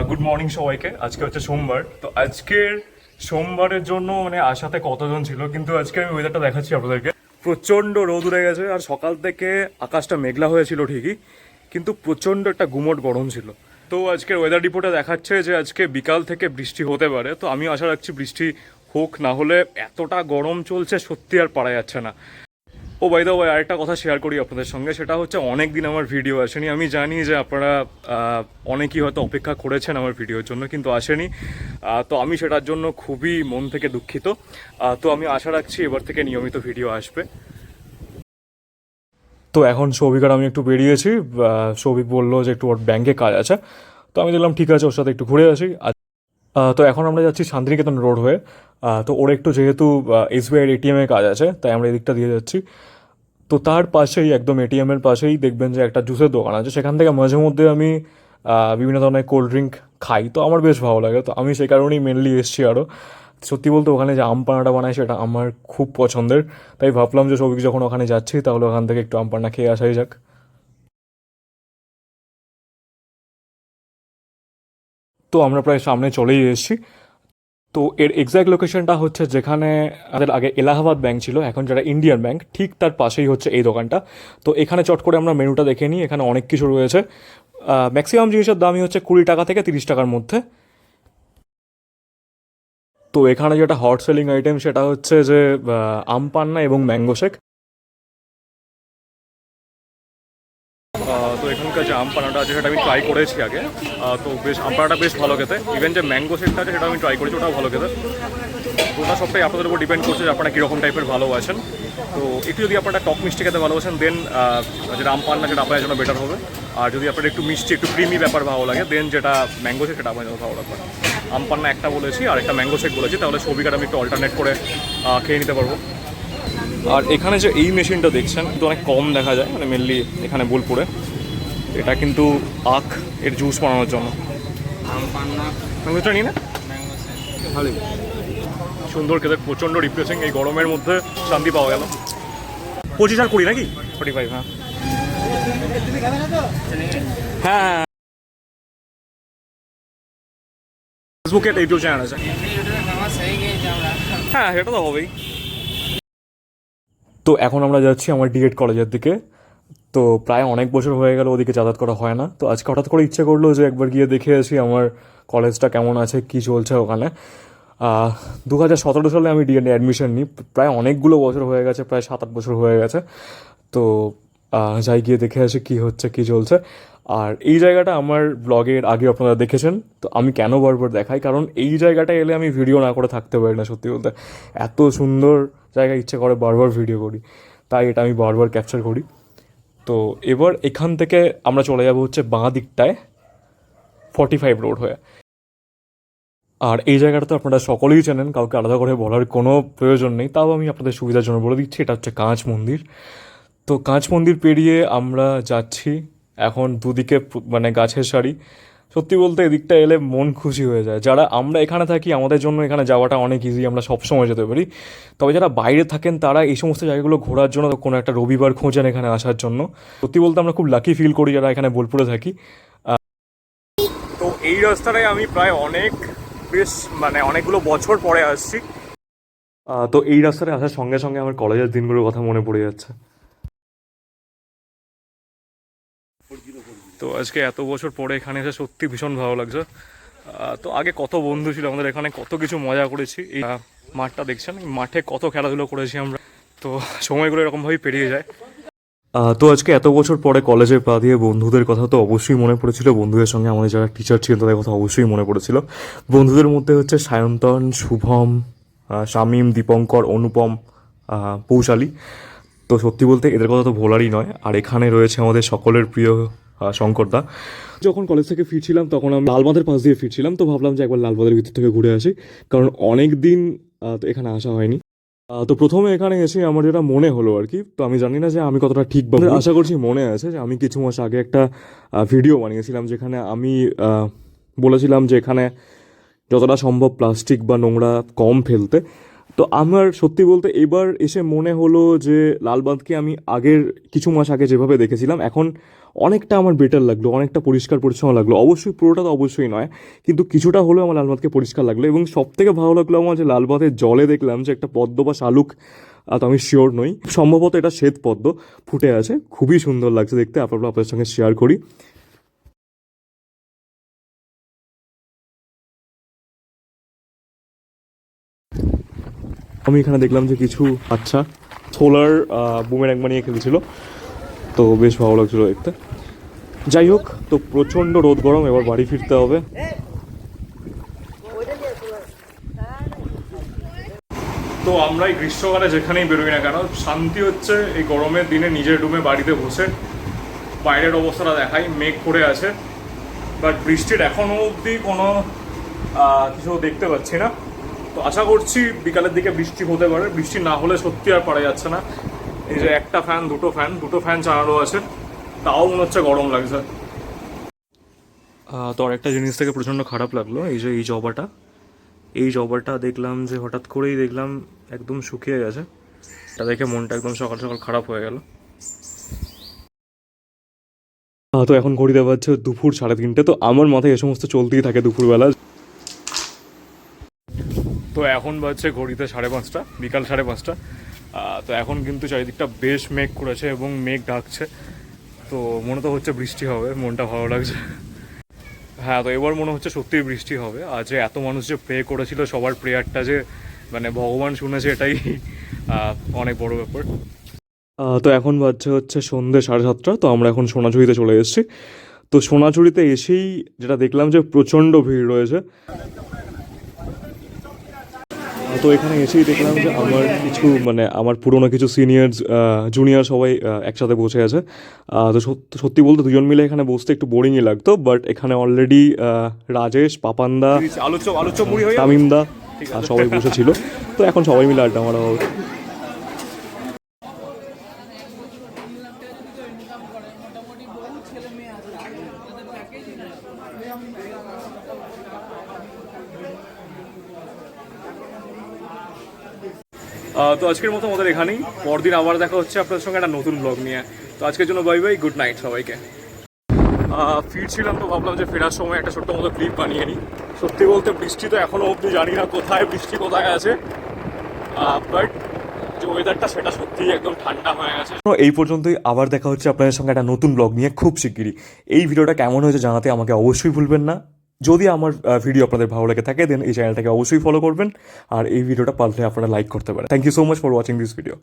Good morning সবাইকে। আজকে হচ্ছে সোমবার, তো আজকের সোমবারের জন্য মানে আশাতে কতজন ছিল, কিন্তু আজকে আমি ওয়েদারটা দেখাচ্ছি আপনাদেরকে। প্রচণ্ড রোদ উঠে গেছে, আর সকাল থেকে আকাশটা মেঘলা হয়েছিল ঠিকই, কিন্তু প্রচণ্ড একটা গুমোট গরম ছিল। তো আজকের ওয়েদার রিপোর্টে দেখাচ্ছে যে আজকে বিকাল থেকে বৃষ্টি হতে পারে, তো আমি আশা রাখছি বৃষ্টি হোক, না হলে এতটা গরম চলছে সত্যি আর পারা যাচ্ছে না। ও বাই দ্য ওয়ে, আরেকটা কথা শেয়ার করি আপনাদের সঙ্গে, সেটা হচ্ছে অনেক দিন আমার ভিডিও আসেনি। আমি জানি যে আপনারা অনেকেই হয়তো অপেক্ষা করেছেন আমার ভিডিওর জন্য, কিন্তু আসেনি। তো আমি সেটার জন্য খুবই মন থেকে দুঃখিত। তো আমি আশা রাখছি এবার থেকে নিয়মিত ভিডিও আসবে। তো এখন সৌভিক আর আমি একটু বেরিয়েছি। সৌভিক বললো যে একটু ওর ব্যাংকে কাজ আছে, তো আমি দেখলাম ঠিক আছে, ওর সাথে একটু ঘুরে আসি। তো এখন আমরা যাচ্ছি শান্তিনিকেতন রোড হয়ে। তো ওর একটু যেহেতু এসবিআইয়ের এটিএমে কাজ আছে, তাই আমরা এদিকটা দিয়ে যাচ্ছি। তো তার পাশেই একদম এটিএমের পাশেই দেখবেন যে একটা জুসের দোকান আছে, সেখান থেকে মাঝে মধ্যে আমি বিভিন্ন ধরনের কোল্ড ড্রিঙ্ক খাই, তো আমার বেশ ভালো লাগে। তো আমি সেই কারণেই মেনলি এসেছি আরও। সত্যি বলতে ওখানে যে আম পানাটা বানায় সেটা আমার খুব পছন্দের, তাই ভাবলাম যে সৌভিক যখন ওখানে যাচ্ছি তাহলে ওখান থেকে একটু আম পানা খেয়ে আসাই যাক। তো আমরা প্রায় সামনে চলেই এসেছি। তো এর এক্স্যাক্ট লোকেশনটা হচ্ছে যেখানে আমাদের আগে এলাহাবাদ ব্যাংক ছিল, এখন যেটা ইন্ডিয়ান ব্যাংক, ঠিক তার পাশেই হচ্ছে এই দোকানটা। তো এখানে চট করে আমরা মেনুটা দেখে নিই। এখানে অনেক কিছু রয়েছে। ম্যাক্সিমাম জিনিসের দামই হচ্ছে 20 টাকা থেকে 30 টাকার মধ্যে। তো এখানে যেটা হট সেলিং আইটেম সেটা হচ্ছে যে আম পান্না এবং ম্যাঙ্গো শেক। তো এখানকার যে আম পানাটা আছে সেটা আমি ট্রাই করেছি আগে। তো বেশ আম পানাটা বেশ ভালো খেতে। ইভেন যে ম্যাঙ্গো শেকটা আছে সেটা আমি ট্রাই করেছি, ওটাও ভালো খেতে। তো ওটা সবটাই আপনাদের উপর ডিপেন্ড করছে যে আপনারা কীরকম টাইপের ভালোবাসেন। তো একটু যদি আপনারা টক মিষ্টি খেতে ভালোবাসেন, দেন যেটা আম পান্না সেটা আপনার জন্য বেটার হবে। আর যদি আপনার একটু মিষ্টি একটু ক্রিমি ব্যাপার ভালো লাগে, দেন যেটা ম্যাঙ্গো শেক সেটা আপনার জন্য ভালো লাগবে। আম পান্না একটা বলেছি আর একটা ম্যাঙ্গো শেক বলেছি, তাহলে সবিকার আমি একটু অল্টারনেট করে খেয়ে নিতে পারবো। আর এখানে যে এই মেশিনটা দেখছেন কিন্তু অনেক কম দেখা যায়, মানে মেনলি এখানে বোলপুরে। এটা কিন্তু আখ এর জুস বানানোর জন্য। ম্যাঙ্গোটা নিই না, ভালোই সুন্দর খেতে, প্রচণ্ড রিফ্রেশিং। এই গরমের মধ্যে শান্তি পাওয়া গেল। 25 আর 20 নাকি 45? হ্যাঁ হ্যাঁ হ্যাঁ, ফেসবুকে একটা ইউটিউব চ্যানেল আছে। হ্যাঁ সেটা তো হবেই। তো এখন আমরা যাচ্ছি আমার ডিএড কলেজের দিকে। তো প্রায় অনেক বছর হয়ে গেল ওদিকে যাতায়াত করা হয় না, তো আজকে হঠাৎ করে ইচ্ছে করলো যে একবার গিয়ে দেখে আসি আমার কলেজটা কেমন আছে, কী চলছে ওখানে। 2017 সালে আমি ডিএনএ অ্যাডমিশন নিই, প্রায় অনেকগুলো বছর হয়ে গেছে, প্রায় 7-8 বছর হয়ে গেছে। তো যাই গিয়ে দেখে আসি কী হচ্ছে কী চলছে। আর এই জায়গাটা আমার ব্লগের আগে আপনারা দেখেছেন। তো আমি কেন বারবার দেখাই, কারণ এই জায়গাটায় এলে আমি ভিডিও না করে থাকতে পারি না। সত্যি বলতে এত সুন্দর জায়গা, ইচ্ছে করে বারবার ভিডিও করি, তাই এটা আমি বারবার ক্যাপচার করি। তো এবার এখান থেকে আমরা চলে যাব হচ্ছে বাঁ দিকটায় 45 রোড হয়ে। আর এই জায়গাটা তো আপনারা সকলেই চেনেন, কাউকে আলাদা করে বলার কোনো প্রয়োজন নেই, তাও আমি আপনাদের সুবিধার জন্য বলে দিচ্ছি, এটা হচ্ছে কাঁচ মন্দির। তো কাঁচ মন্দির পেরিয়ে আমরা যাচ্ছি এখন দুদিকে মানে গাছের সারি। সত্যি বলতে এদিকটা এলে মন খুশি হয়ে যায়। যারা আমরা এখানে থাকি আমাদের জন্য এখানে যাওয়াটা অনেক ইজি, আমরা সবসময় যেতে পারি। তবে যারা বাইরে থাকেন তারা এই সমস্ত জায়গাগুলো ঘোরার জন্য কোনো একটা রবিবার খোঁজেন এখানে আসার জন্য। সত্যি বলতে আমরা খুব লাকি ফিল করি যারা এখানে বোলপুরে থাকি। তো এই রাস্তাটায় আমি প্রায় বেশ মানে অনেকগুলো বছর পরে আসছি। তো এই রাস্তায় আসার সঙ্গে সঙ্গে আমার কলেজের দিনগুলোর কথা মনে পড়ে যাচ্ছে। তো আজকে এত বছর পরে এখানে এসে সত্যি ভীষণ ভালো লাগছে। তো আগে কত বন্ধু ছিল আমাদের এখানে, কত কিছু মজা করেছি। এই মাঠটা দেখছেন, এই মাঠে কত খেলাধুলো করেছি আমরা। তো সময়গুলো এরকমভাবেই পেরিয়ে যায়। তো আজকে এত বছর পরে কলেজে পা দিয়ে বন্ধুদের কথা তো অবশ্যই মনে পড়েছিল। বন্ধুদের সঙ্গে আমাদের যারা টিচার ছিলেন তাদের কথা অবশ্যই মনে পড়েছিল। বন্ধুদের মধ্যে হচ্ছে সায়ন্তন, শুভম, শামীম, দীপঙ্কর, অনুপম, পৌশালী। তো সত্যি বলতে এদের কথা তো ভোলারই নয়। আর এখানে রয়েছে আমাদের সকলের প্রিয় শঙ্করদা। যখন কলেজ থেকে ফিরছিলাম তখন আমি লালবাঁধের পাশ দিয়ে ফিরছিলাম, তো ভাবলাম যে একবার লালবাঁধের ভিতর থেকে ঘুরে আসি, কারণ অনেক দিন তো এখানে আসা হয়নি। তো প্রথমে এখানে এসে আমার যেটা মনে হলো আর কি, তো আমি জানি না যে আমি কতটা ঠিক বা আশা করছি মনে আছে যে আমি কিছু মাস আগে একটা ভিডিও বানিয়েছিলাম যেখানে আমি বলেছিলাম যে এখানে যতটা সম্ভব প্লাস্টিক বা নোংরা কম ফেলতে। তো আমার সত্যি বলতে এবার এসে মনে হলো যে লালবাঁধকে আমি আগের কিছু মাস আগে যেভাবে দেখেছিলাম এখন অনেকটা আমার বেটার লাগলো, অনেকটা পরিষ্কার পরিচ্ছন্ন লাগলো। অবশ্যই পুরোটা তো অবশ্যই নয়, কিন্তু কিছুটা হলেও আমার লালবাঁধকে পরিষ্কার লাগলো। এবং সবথেকে ভালো লাগলো আমার যে লালবাঁধের জলে দেখলাম যে একটা পদ্ম বা শালুক, তো আমি শিওর নই, সম্ভবত এটা শ্বেত পদ্ম ফুটে আছে। খুবই সুন্দর লাগছে দেখতে, আপনাদের সঙ্গে শেয়ার করি। আমি এখানে দেখলাম যে কিছু আচ্ছা সোলার বুমেরাং বানিয়ে খেলছিল, তো বেশ ভালো লাগছিলো দেখতে। যাই হোক, তো প্রচণ্ড রোদ গরম, এবার বাড়ি ফিরতে হবে। তো আমরা এই গ্রীষ্মকালে যেখানেই বেরোই না কেন, শান্তি হচ্ছে এই গরমের দিনে নিজের রুমে বাড়িতে বসে বাইরের অবস্থাটা দেখাই। মেঘ করে আছে, বাট বৃষ্টির এখনও অবধি কোনো কিছু দেখতে পাচ্ছি না। তো আশা করছি বিকালের দিকে বৃষ্টি হতে পারে। বৃষ্টি না হলে সত্যি আর পারা যাচ্ছে না। এই যে একটা ফ্যান, দুটো ফ্যান চালানো আছে, তাও মনে হচ্ছে গরম লাগছে। তো আরেকটা জিনিস থেকে প্রচণ্ড খারাপ লাগলো, এই যে এই জবাটা দেখলাম যে হঠাৎ করেই দেখলাম একদম শুকিয়ে গেছে। তা দেখে মনটা একদম সকাল সকাল খারাপ হয়ে গেল। তো এখন ঘড়িতে বাজছে দুপুর 3:30। তো আমার মাথায় এ সমস্ত চলতেই থাকে দুপুরবেলা। তো এখন বাজছে ঘড়িতে 5:30, বিকাল 5:30। তো এখন কিন্তু চারিদিকটা বেশ মেঘ করেছে এবং মেঘ ডাকছে, তো মনে তো হচ্ছে বৃষ্টি হবে, মনটা ভালো লাগছে। হ্যাঁ, তো এবার মনে হচ্ছে সত্যিই বৃষ্টি হবে। আর যে এত মানুষ যে প্রে করেছিল, সবার প্রেয়ারটা যে মানে ভগবান শুনেছে, এটাই অনেক বড় ব্যাপার। তো এখন বাজছে হচ্ছে সন্ধ্যে 7:30। তো আমরা এখন সোনাঝুরিতে চলে এসেছি। তো সোনাঝুরিতে এসেই যেটা দেখলাম যে প্রচণ্ড ভিড় রয়েছে। তো এখানে এসেই দেখলাম যে আমার কিছু মানে আমার পুরোনো কিছু সিনিয়র জুনিয়র সবাই একসাথে বসে আছে। তো সত্যি বলতে দুজন মিলে এখানে বসতে একটু বোরিংই লাগতো, বাট এখানে অলরেডি রাজেশ, পাপানদা, তামিমদা সবাই বসেছিল। তো এখন সবাই মিলে আড্ডা মারা হবে। তো আজকের মতো আমাদের এখানেই, পরদিন আবার দেখা হচ্ছে আপনাদের সঙ্গে একটা নতুন ব্লগ নিয়ে। তো আজকের জন্য বাই বাই, গুড নাইট সবাইকে। ফিরছিলাম তো ভাবলাম যে ফেরার সময় একটা ছোট্ট মতো ক্লিপ বানিয়ে নিই। সত্যি বলতে বৃষ্টি তো এখনও অবধি জানি না কোথায় বৃষ্টি কোথায় আছে, বাট যে ওয়েদারটা সেটা সত্যিই একদম ঠান্ডা হয়ে গেছে। এই পর্যন্তই, আবার দেখা হচ্ছে আপনাদের সঙ্গে একটা নতুন ব্লগ নিয়ে খুব শিগগিরই। এই ভিডিওটা কেমন হয়েছে জানাতে আমাকে অবশ্যই ভুলবেন না। যদি আমার ভিডিও আপনাদের ভালো লেগে থাকে দেন এই চ্যানেলটাকে অবশ্যই ফলো করবেন, আর এই ভিডিওটা পারলে আপনারা লাইক করতে পারেন। Thank you so much for watching this video.